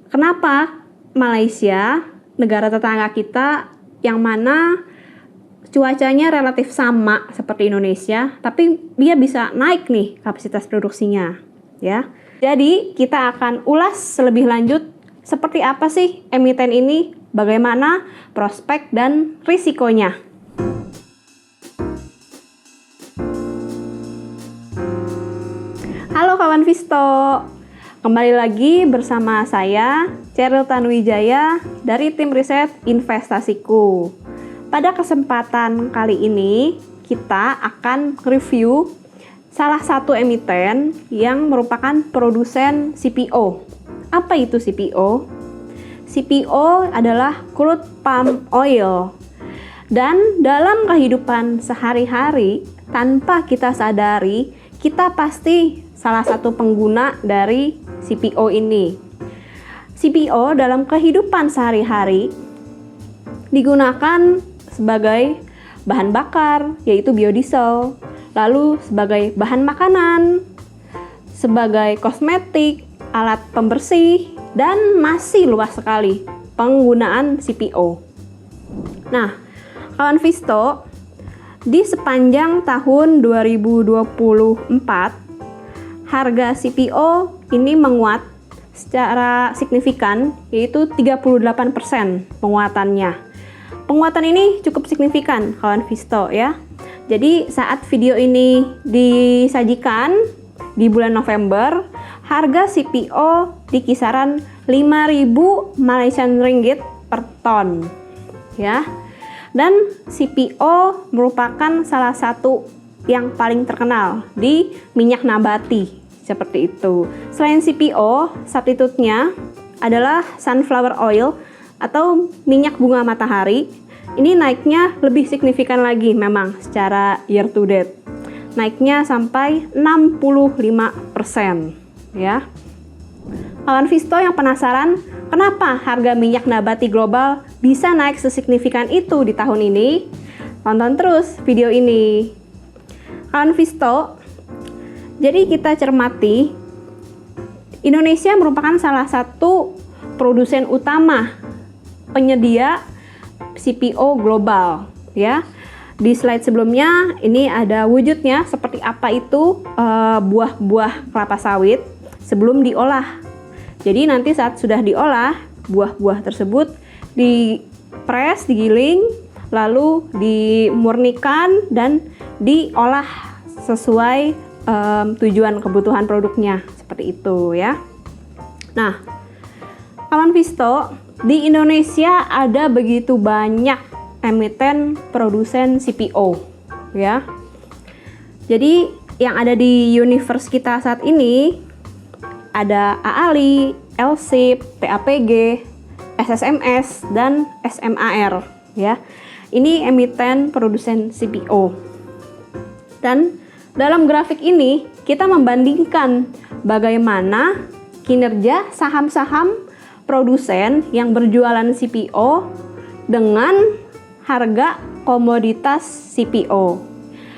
Kenapa Malaysia, negara tetangga kita yang mana cuacanya relatif sama seperti Indonesia, tapi dia bisa naik nih kapasitas produksinya, ya. Jadi kita akan ulas lebih lanjut seperti apa sih emiten ini, bagaimana prospek dan risikonya. Halo kawan Visto, kembali lagi bersama saya Cheryl Tanuwijaya dari tim riset investasiku. Pada kesempatan kali ini kita akan review salah satu emiten yang merupakan produsen CPO. Apa itu CPO? CPO adalah crude palm oil. Dan dalam kehidupan sehari-hari tanpa kita sadari, kita pasti salah satu pengguna dari CPO ini. CPO dalam kehidupan sehari-hari digunakan sebagai bahan bakar, yaitu biodiesel, lalu sebagai bahan makanan, sebagai kosmetik, alat pembersih, dan masih luas sekali penggunaan CPO. Nah, kawan Visto, di sepanjang tahun 2024, harga CPO ini menguat secara signifikan, yaitu 38% penguatannya. Penguatan ini cukup signifikan, kawan Visto ya. Jadi saat video ini disajikan di bulan November, harga CPO di kisaran 5.000 Malaysian ringgit per ton, ya. Dan CPO merupakan salah satu yang paling terkenal di minyak nabati, seperti itu. Selain CPO, substitutnya adalah sunflower oil atau minyak bunga matahari. Ini naiknya lebih signifikan lagi memang secara year to date. Naiknya sampai 65%, ya. Kawan Visto yang penasaran, kenapa harga minyak nabati global bisa naik sesignifikan itu di tahun ini? Tonton terus video ini. Kawan Visto, jadi kita cermati, Indonesia merupakan salah satu produsen utama penyedia CPO global, ya. Di slide sebelumnya ini ada wujudnya seperti apa itu buah-buah kelapa sawit sebelum diolah. Jadi nanti saat sudah diolah, buah-buah tersebut dipres, digiling, lalu dimurnikan dan diolah sesuai tujuan kebutuhan produknya, seperti itu ya. Nah, kawan Visto, di Indonesia ada begitu banyak emiten produsen CPO, ya. Jadi yang ada di universe kita saat ini ada AALI, LSIP, TAPG, SSMS, dan SMAR, ya. Ini emiten produsen CPO. Dan dalam grafik ini kita membandingkan bagaimana kinerja saham-saham produsen yang berjualan CPO dengan harga komoditas CPO.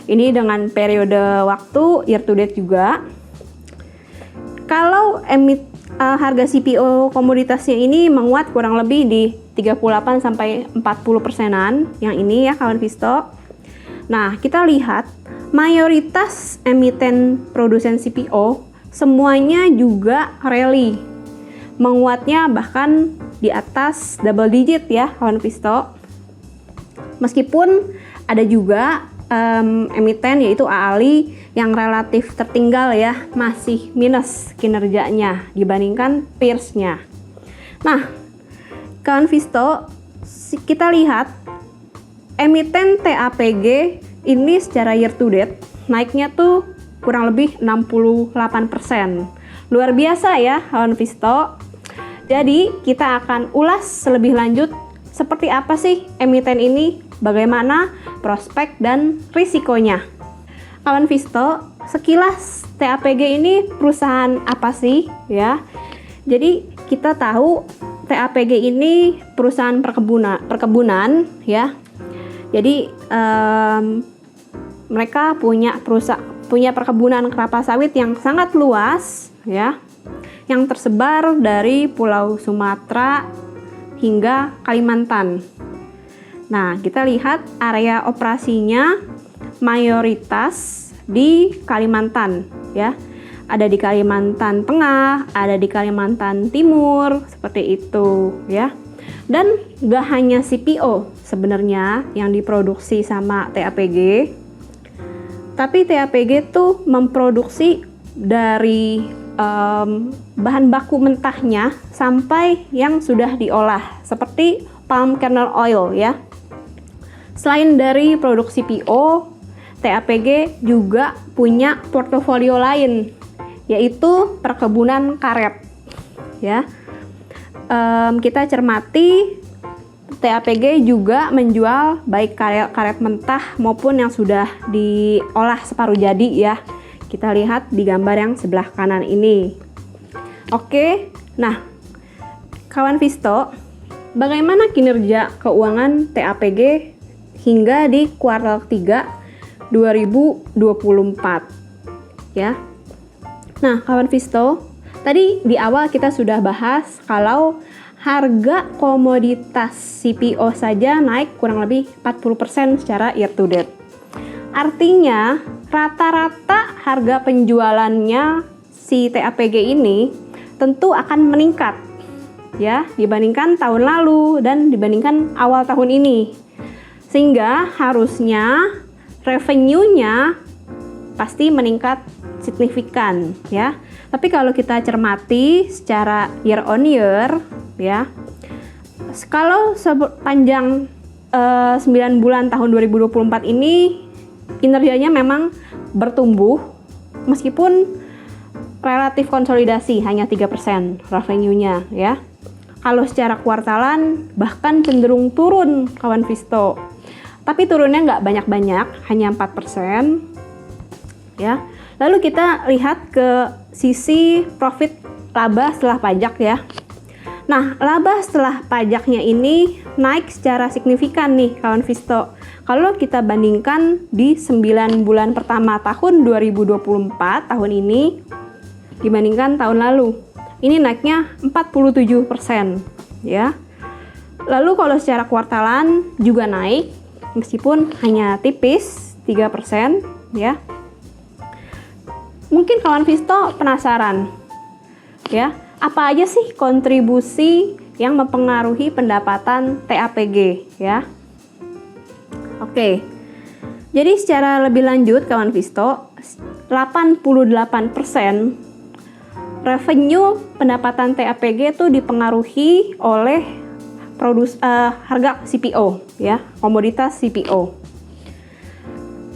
Ini dengan periode waktu year to date juga. Kalau harga CPO komoditasnya ini menguat kurang lebih di 38 sampai 40%-an, yang ini ya kawan Visto. Nah, kita lihat mayoritas emiten produsen CPO semuanya juga rally. Menguatnya bahkan di atas double digit ya kawan Visto. Meskipun ada juga emiten yaitu AALI yang relatif tertinggal ya, masih minus kinerjanya dibandingkan peers-nya. Nah, kawan Visto, kita lihat emiten TAPG ini secara year to date naiknya tuh kurang lebih 68%. Luar biasa ya kawan Visto. Jadi kita akan ulas lebih lanjut seperti apa sih emiten ini, bagaimana prospek dan risikonya. Kawan Visto, sekilas TAPG ini perusahaan apa sih ya? Jadi kita tahu TAPG ini perusahaan perkebunan ya. Jadi mereka punya perkebunan kelapa sawit yang sangat luas ya, yang tersebar dari Pulau Sumatera hingga Kalimantan. Nah, kita lihat area operasinya mayoritas di Kalimantan ya. Ada di Kalimantan Tengah, ada di Kalimantan Timur, seperti itu ya. Dan gak hanya CPO sebenarnya yang diproduksi sama TAPG, tapi TAPG tuh memproduksi dari bahan baku mentahnya sampai yang sudah diolah, seperti palm kernel oil ya. Selain dari produksi PO, TAPG juga punya portofolio lain, yaitu perkebunan karet ya. Kita cermati TAPG juga menjual baik karet mentah maupun yang sudah diolah separuh jadi ya. Kita lihat di gambar yang sebelah kanan ini. Oke, nah kawan Visto, bagaimana kinerja keuangan TAPG hingga di kuartal ketiga 2024 ya. Nah, kawan Visto, tadi di awal kita sudah bahas kalau harga komoditas CPO saja naik kurang lebih 40% secara year to date. Artinya, rata-rata harga penjualannya si TAPG ini tentu akan meningkat ya dibandingkan tahun lalu dan dibandingkan awal tahun ini. Sehingga harusnya revenue-nya pasti meningkat signifikan ya. Tapi kalau kita cermati secara year on year ya, kalau sepanjang 9 bulan tahun 2024 ini kinerjanya memang bertumbuh meskipun relatif konsolidasi hanya 3% revenue-nya ya. Kalau secara kuartalan bahkan cenderung turun kawan Visto. Tapi turunnya nggak banyak-banyak, hanya 4% ya. Lalu kita lihat ke sisi profit laba setelah pajak ya. Nah, laba setelah pajaknya ini naik secara signifikan nih kawan Visto. Kalau kita bandingkan di 9 bulan pertama tahun 2024 tahun ini dibandingkan tahun lalu. Ini naiknya 47% ya. Lalu kalau secara kuartalan juga naik meskipun hanya tipis 3% ya. Mungkin kawan Visto penasaran ya, apa aja sih kontribusi yang mempengaruhi pendapatan TAPG ya. Oke. Jadi secara lebih lanjut kawan Visto, 88% revenue pendapatan TAPG itu dipengaruhi oleh harga CPO ya, komoditas CPO.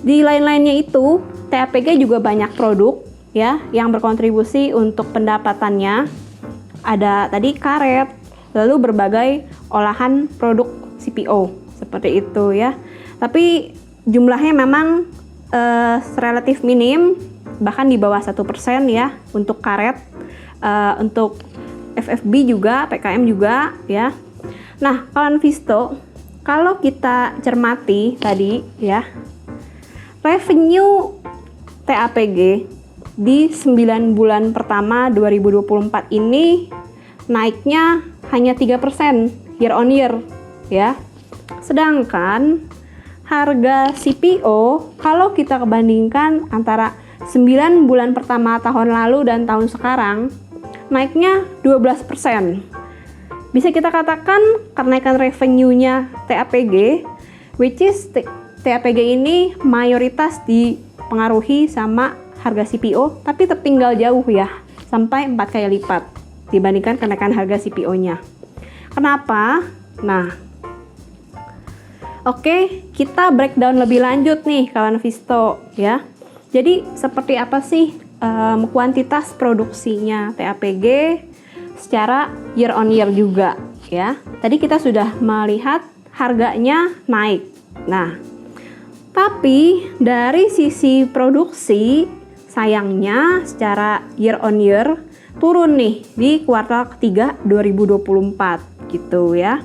Di lain-lainnya itu, TAPG juga banyak produk ya yang berkontribusi untuk pendapatannya. Ada tadi karet, lalu berbagai olahan produk CPO seperti itu ya. Tapi jumlahnya memang relatif minim, bahkan di bawah 1% ya untuk karet, untuk FFB juga, PKM juga ya. Nah, kawan Visto, kalau kita cermati tadi ya, revenue TAPG di 9 bulan pertama 2024 ini naiknya hanya 3% year on year ya. Sedangkan harga CPO kalau kita bandingkan antara 9 bulan pertama tahun lalu dan tahun sekarang naiknya 12%. Bisa kita katakan kenaikan revenue-nya TAPG, which is TAPG ini mayoritas dipengaruhi sama harga CPO, tapi tertinggal jauh ya, sampai 4 kali lipat dibandingkan kenaikan harga CPO-nya. Kenapa? Nah, oke, kita breakdown lebih lanjut nih kawan Visto ya. Jadi seperti apa sih kuantitas produksinya TAPG secara year on year juga ya. Tadi kita sudah melihat harganya naik. Nah, tapi dari sisi produksi sayangnya secara year on year turun nih di kuartal ketiga 2024 gitu ya.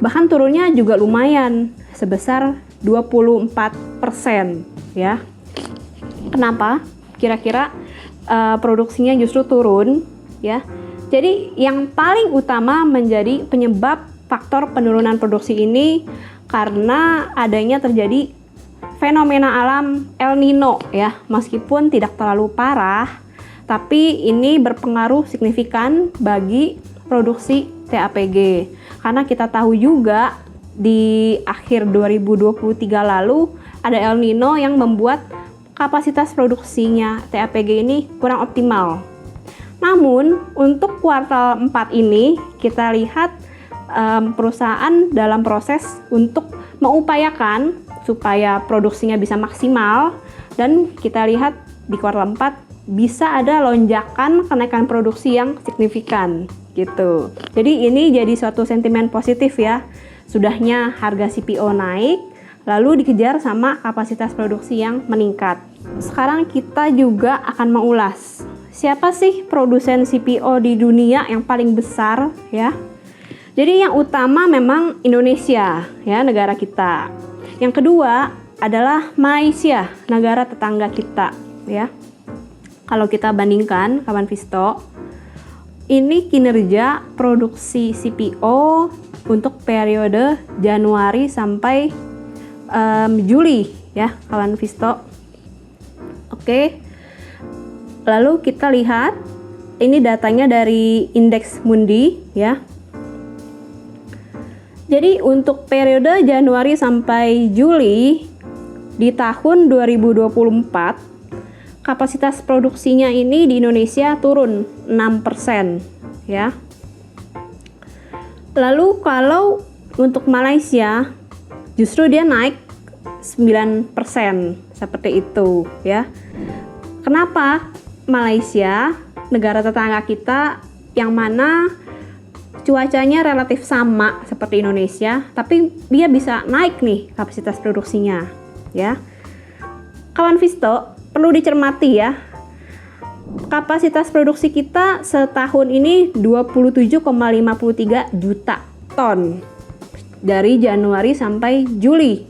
Bahkan turunnya juga lumayan sebesar 24% ya. Kenapa? Kira-kira produksinya justru turun ya. Jadi yang paling utama menjadi penyebab faktor penurunan produksi ini karena adanya terjadi fenomena alam El Nino ya. Meskipun tidak terlalu parah, tapi ini berpengaruh signifikan bagi produksi TAPG. Karena kita tahu juga di akhir 2023 lalu ada El Nino yang membuat kapasitas produksinya TAPG ini kurang optimal. Namun untuk kuartal 4 ini kita lihat perusahaan dalam proses untuk mengupayakan supaya produksinya bisa maksimal, dan kita lihat di kuartal 4 bisa ada lonjakan kenaikan produksi yang signifikan gitu. Jadi ini jadi suatu sentimen positif ya. Sudahnya harga CPO naik, lalu dikejar sama kapasitas produksi yang meningkat. Sekarang kita juga akan mengulas siapa sih produsen CPO di dunia yang paling besar ya. Jadi yang utama memang Indonesia ya, negara kita. Yang kedua adalah Malaysia, negara tetangga kita ya. Kalau kita bandingkan kawan Visto, ini kinerja produksi CPO untuk periode Januari sampai Juli ya kawan Visto. Oke. Lalu kita lihat ini datanya dari Indeks Mundi ya. Jadi untuk periode Januari sampai Juli di tahun 2024 kapasitas produksinya ini di Indonesia turun 6% ya. Lalu kalau untuk Malaysia justru dia naik 9% seperti itu ya. Kenapa? Malaysia, negara tetangga kita yang mana cuacanya relatif sama seperti Indonesia, tapi dia bisa naik nih kapasitas produksinya ya. Kawan Visto, perlu dicermati ya. Kapasitas produksi kita setahun ini 27,53 juta ton dari Januari sampai Juli.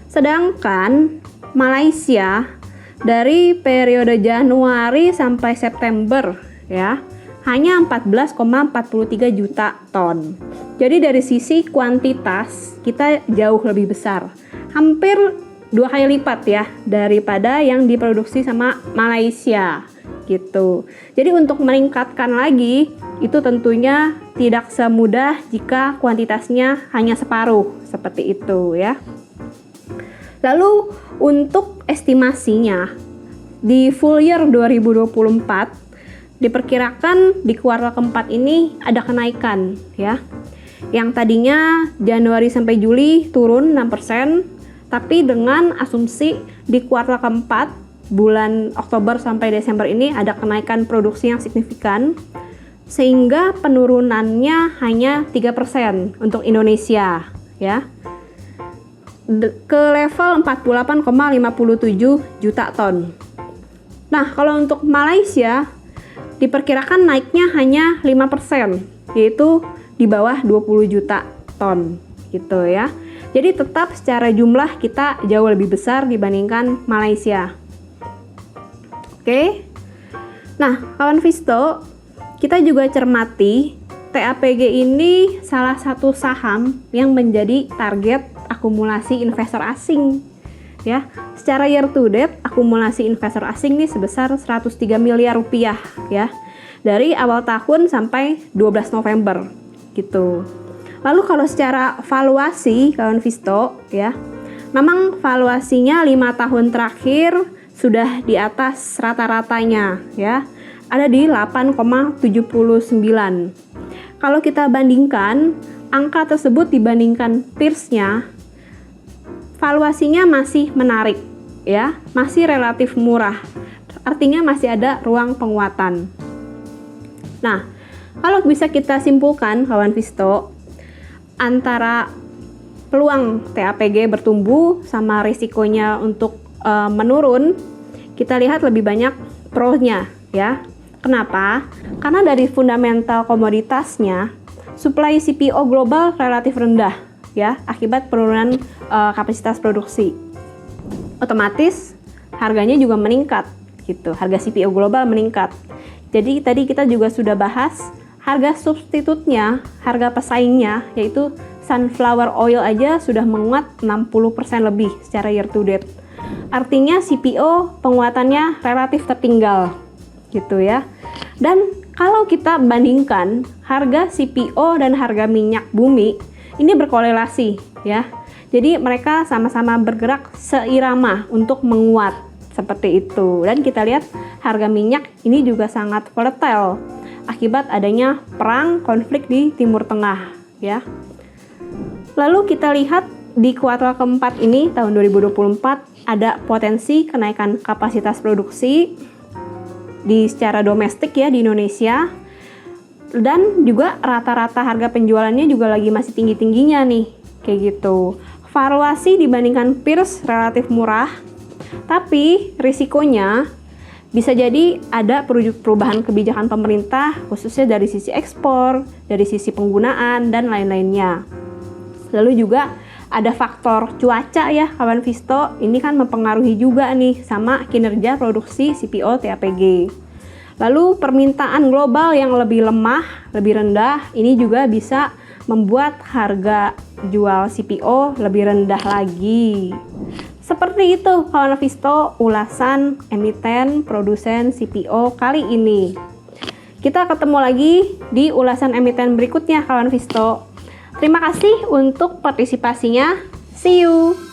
Sedangkan Malaysia dari periode Januari sampai September ya hanya 14,43 juta ton. Jadi dari sisi kuantitas kita jauh lebih besar, hampir 2 kali lipat ya daripada yang diproduksi sama Malaysia gitu. Jadi untuk meningkatkan lagi itu tentunya tidak semudah jika kuantitasnya hanya separuh seperti itu ya. Lalu untuk estimasinya di full year 2024 diperkirakan di kuartal keempat ini ada kenaikan ya. Yang tadinya Januari sampai Juli turun 6%, tapi dengan asumsi di kuartal keempat bulan Oktober sampai Desember ini ada kenaikan produksi yang signifikan sehingga penurunannya hanya 3% untuk Indonesia ya. Ke level 48,57 juta ton. Nah, kalau untuk Malaysia diperkirakan naiknya hanya 5%, yaitu di bawah 20 juta ton gitu ya. Jadi tetap secara jumlah kita jauh lebih besar dibandingkan Malaysia. Oke. Nah, kawan Visto, kita juga cermati TAPG ini salah satu saham yang menjadi target akumulasi investor asing ya. Secara year to date akumulasi investor asing nih sebesar 103 miliar rupiah ya. Dari awal tahun sampai 12 November gitu. Lalu kalau secara valuasi kawan Visto ya, memang valuasinya 5 tahun terakhir sudah di atas rata-ratanya ya. Ada di 8,79. Kalau kita bandingkan angka tersebut dibandingkan peers-nya, valuasinya masih menarik ya, masih relatif murah. Artinya masih ada ruang penguatan. Nah, kalau bisa kita simpulkan kawan Visto, antara peluang TAPG bertumbuh sama risikonya untuk menurun, kita lihat lebih banyak pro-nya ya. Kenapa? Karena dari fundamental komoditasnya, supply CPO global relatif rendah ya, akibat penurunan kapasitas produksi. Otomatis harganya juga meningkat gitu, harga CPO global meningkat. Jadi tadi kita juga sudah bahas harga substitutnya, harga pesaingnya yaitu sunflower oil aja sudah menguat 60% lebih secara year to date. Artinya CPO penguatannya relatif tertinggal gitu ya. Dan kalau kita bandingkan harga CPO dan harga minyak bumi ini berkorelasi ya. Jadi mereka sama-sama bergerak seirama untuk menguat seperti itu. Dan kita lihat harga minyak ini juga sangat volatile akibat adanya perang konflik di Timur Tengah ya. Lalu kita lihat di kuartal keempat ini tahun 2024 ada potensi kenaikan kapasitas produksi di secara domestik ya di Indonesia, dan juga rata-rata harga penjualannya juga lagi masih tinggi-tingginya nih kayak gitu. Valuasi dibandingkan peers relatif murah, tapi risikonya bisa jadi ada perubahan kebijakan pemerintah khususnya dari sisi ekspor, dari sisi penggunaan dan lain-lainnya. Lalu juga ada faktor cuaca ya kawan Visto, ini kan mempengaruhi juga nih sama kinerja produksi CPO TAPG. Lalu permintaan global yang lebih lemah, lebih rendah, ini juga bisa membuat harga jual CPO lebih rendah lagi. Seperti itu kawan Visto ulasan emiten produsen CPO kali ini. Kita ketemu lagi di ulasan emiten berikutnya kawan Visto. Terima kasih untuk partisipasinya. See you!